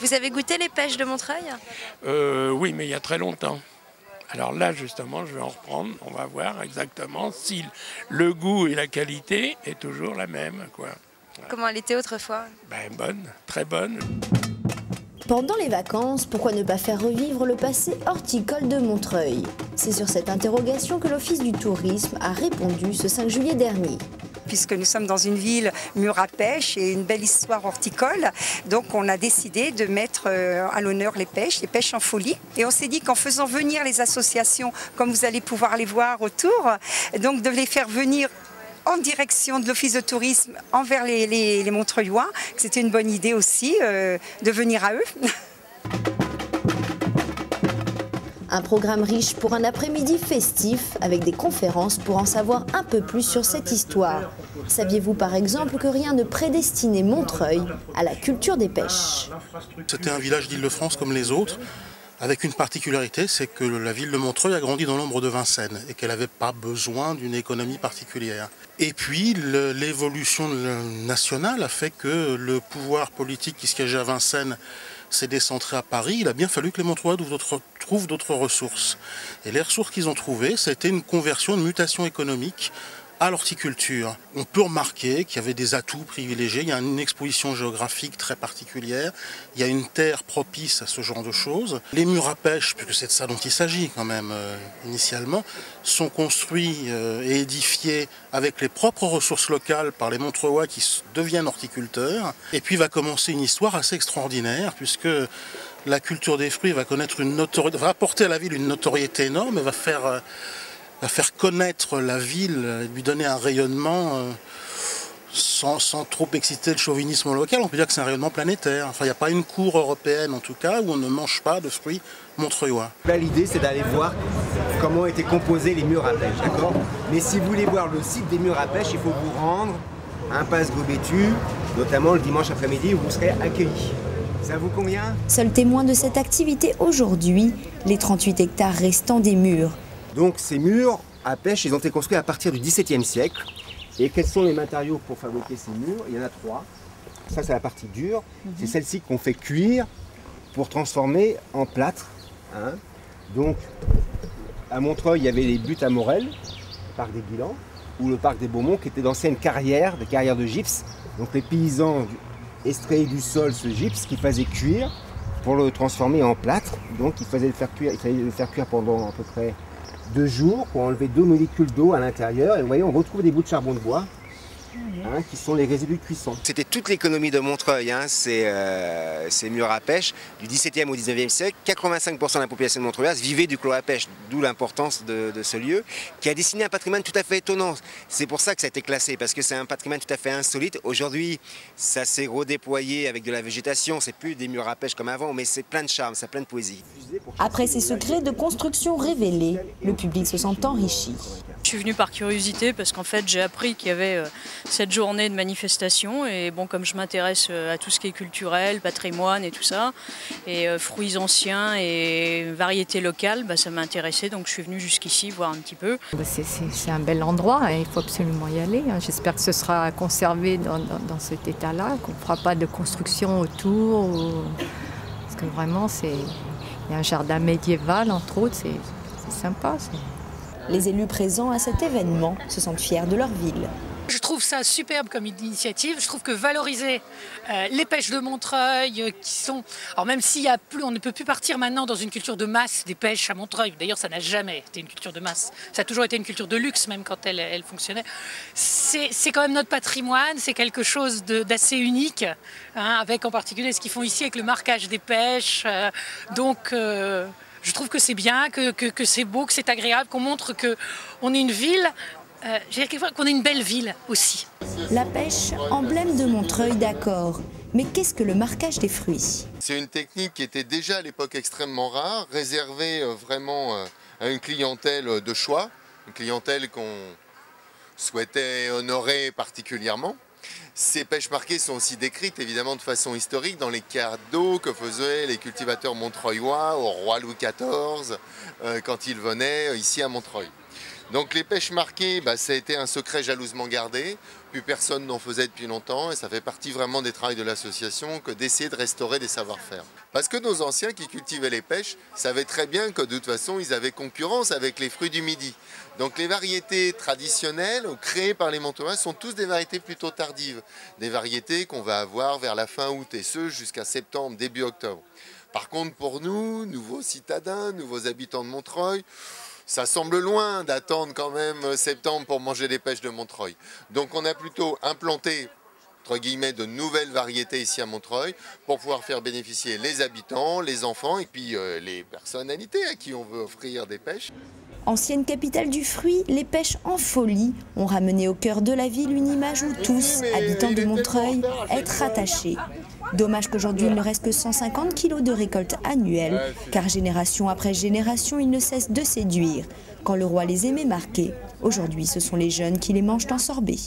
Vous avez goûté les pêches de Montreuil? Oui, mais il y a très longtemps. Alors là, justement, je vais en reprendre. On va voir exactement si le goût et la qualité est toujours la même, quoi. Comment elle était autrefois? Ben, bonne, très bonne. Pendant les vacances, pourquoi ne pas faire revivre le passé horticole de Montreuil? C'est sur cette interrogation que l'Office du tourisme a répondu ce 5 juillet dernier. Puisque nous sommes dans une ville mûre à pêche et une belle histoire horticole, donc on a décidé de mettre à l'honneur les pêches en folie. Et on s'est dit qu'en faisant venir les associations, comme vous allez pouvoir les voir autour, donc de les faire venir en direction de l'Office de tourisme envers les Montreuillois, que c'était une bonne idée aussi de venir à eux. Un programme riche pour un après-midi festif avec des conférences pour en savoir un peu plus sur cette histoire. Saviez-vous par exemple que rien ne prédestinait Montreuil à la culture des pêches? C'était un village d'Île-de-France comme les autres, avec une particularité, c'est que la ville de Montreuil a grandi dans l'ombre de Vincennes et qu'elle n'avait pas besoin d'une économie particulière. Et puis l'évolution nationale a fait que le pouvoir politique qui siégeait à Vincennes s'est décentré à Paris. Il a bien fallu que les Montreuillois trouvent d'autres ressources. Et les ressources qu'ils ont trouvées, c'était une conversion, une mutation économique à l'horticulture. On peut remarquer qu'il y avait des atouts privilégiés, il y a une exposition géographique très particulière, il y a une terre propice à ce genre de choses. Les murs à pêche, puisque c'est de ça dont il s'agit quand même initialement, sont construits et édifiés avec les propres ressources locales par les Montreuillois qui deviennent horticulteurs. Et puis va commencer une histoire assez extraordinaire puisque la culture des fruits va va apporter à la ville une notoriété énorme et va faire connaître la ville, lui donner un rayonnement sans trop exciter le chauvinisme local. On peut dire que c'est un rayonnement planétaire. Enfin, il n'y a pas une cour européenne en tout cas où on ne mange pas de fruits montreuillois. Là, l'idée, c'est d'aller voir comment étaient composés les murs à pêche, d'accord? Mais si vous voulez voir le site des murs à pêche, il faut vous rendre à Impasse Gobettu, notamment le dimanche après-midi où vous serez accueillis. Ça vous convient? Seul témoin de cette activité aujourd'hui, les 38 hectares restants des murs. Donc ces murs à pêche, ils ont été construits à partir du XVIIe siècle. Et quels sont les matériaux pour fabriquer ces murs? Il y en a 3. Ça, c'est la partie dure. C'est celle-ci qu'on fait cuire pour transformer en plâtre. Hein. Donc, à Montreuil, il y avait les buttes à Morel, le parc des Guilans, ou le parc des Beaumont, qui étaient d'anciennes carrières, des carrières de gypse. Donc les paysans extrayaient du sol ce gypse qu'ils faisaient cuire pour le transformer en plâtre. Donc il fallait le faire cuire pendant à peu près 2 jours pour enlever 2 molécules d'eau à l'intérieur. Et vous voyez, on retrouve des bouts de charbon de bois qui sont les résidus de cuisson. C'était toute l'économie de Montreuil, ces murs à pêche, du XVIIe au XIXe siècle. 85% de la population de Montreuil vivait du clos à pêche, d'où l'importance de ce lieu, qui a dessiné un patrimoine tout à fait étonnant. C'est pour ça que ça a été classé, parce que c'est un patrimoine tout à fait insolite. Aujourd'hui, ça s'est redéployé avec de la végétation, c'est plus des murs à pêche comme avant, mais c'est plein de charme, c'est plein de poésie. Après ces secrets de construction révélés, le public se sent enrichi. Je suis venue par curiosité parce qu'en fait j'ai appris qu'il y avait cette journée de manifestation et bon, comme je m'intéresse à tout ce qui est culturel, patrimoine et tout ça, et fruits anciens et variétés locales, ça m'a intéressée, donc je suis venue jusqu'ici voir un petit peu. C'est un bel endroit, il faut absolument y aller. J'espère que ce sera conservé dans cet état-là, qu'on ne fera pas de construction autour, parce que vraiment il y a un jardin médiéval entre autres, c'est sympa. Les élus présents à cet événement se sentent fiers de leur ville. Je trouve ça superbe comme initiative. Je trouve que valoriser les pêches de Montreuil qui sont... Alors même s'il y a plus, on ne peut plus partir maintenant dans une culture de masse des pêches à Montreuil. D'ailleurs, ça n'a jamais été une culture de masse. Ça a toujours été une culture de luxe, même quand elle fonctionnait. C'est quand même notre patrimoine, c'est quelque chose d'assez unique, avec en particulier ce qu'ils font ici avec le marquage des pêches. Je trouve que c'est bien, que c'est beau, que c'est agréable, qu'on montre qu'on est une ville, qu'on est une belle ville aussi. La pêche, emblème de Montreuil, d'accord. Mais qu'est-ce que le marquage des fruits? C'est une technique qui était déjà à l'époque extrêmement rare, réservée vraiment à une clientèle de choix, une clientèle qu'on souhaitait honorer particulièrement. Ces pêches marquées sont aussi décrites évidemment de façon historique dans les cadeaux que faisaient les cultivateurs montreuillois au roi Louis XIV quand il venait ici à Montreuil. Donc les pêches marquées, ça a été un secret jalousement gardé. Plus personne n'en faisait depuis longtemps et ça fait partie vraiment des travaux de l'association que d'essayer de restaurer des savoir-faire. Parce que nos anciens qui cultivaient les pêches savaient très bien que de toute façon ils avaient concurrence avec les fruits du Midi. Donc les variétés traditionnelles créées par les Montreuillois sont tous des variétés plutôt tardives. Des variétés qu'on va avoir vers la fin août et ce jusqu'à septembre, début octobre. Par contre pour nous, nouveaux citadins, nouveaux habitants de Montreuil, ça semble loin d'attendre quand même septembre pour manger les pêches de Montreuil. Donc on a plutôt implanté, entre guillemets, de nouvelles variétés ici à Montreuil pour pouvoir faire bénéficier les habitants, les enfants et puis les personnalités à qui on veut offrir des pêches. Ancienne capitale du fruit, les pêches en folie ont ramené au cœur de la ville une image où tous, habitants de Montreuil, être rattachés. Dommage qu'aujourd'hui il ne reste que 150 kg de récolte annuelle, car génération après génération, ils ne cessent de séduire. Quand le roi les aimait marqués, aujourd'hui ce sont les jeunes qui les mangent en sorbet.